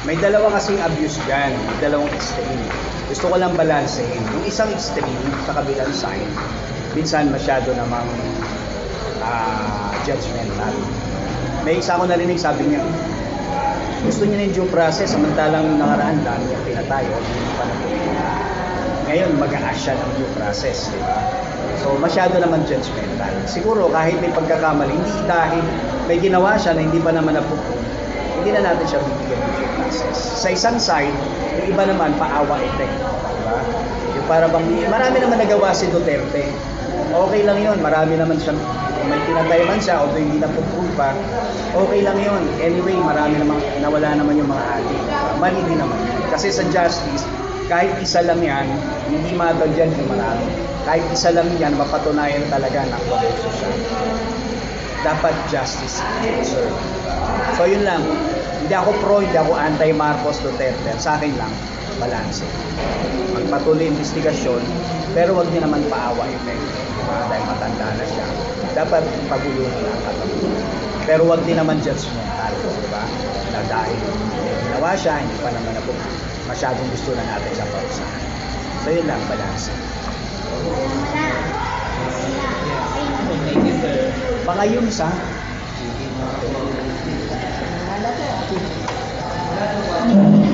May dalawa kasing abuse dyan, may dalawang extreme. Gusto ko lang balansehin. Yung isang extreme sa kabilang side, minsan masyado namang judgmental. May isa ko narinig, sabi niya, gusto niya ng due process, samantalang nakaraan dami niyang pinatay o hindi pa natuloy. Ngayon, mag-a-ask siya ng due process, di ba? So, masyado naman judgmental. Siguro, kahit may pagkakamali, hindi dahil may ginawa siya na hindi pa naman napupunod, hindi na natin siya bibigyan ng due process. Sa isang side, yung iba naman, paawa effect. Diba? Yung para bang, marami naman nagawa si Duterte. Okay lang yun, marami naman siya, may pinatay man siya, although hindi napupunod pa, okay lang yun. Anyway, marami naman, nawala naman yung mga adik. Mali din naman. Kasi sa justice, kahit isa lang yan, hindi matter dyan kung marami. Kahit isa lang yan, mapatunayan talaga na abuso siya. Dapat justice is served. So yun lang. Hindi ako pro, hindi ako anti-Marcos Duterte. Sa akin lang, balance. Magpatuloy investigasyon, pero wag niya naman paawa effect. Dahil matanda na siya. Dapat pagulungan ang katapunan. Pero wag din naman judgmental. Diba? Na dahil ginawa siya, hindi pa naman ako masyadong gusto na natin siya pausahan. So yun lang, balance. Baka yung sa Ano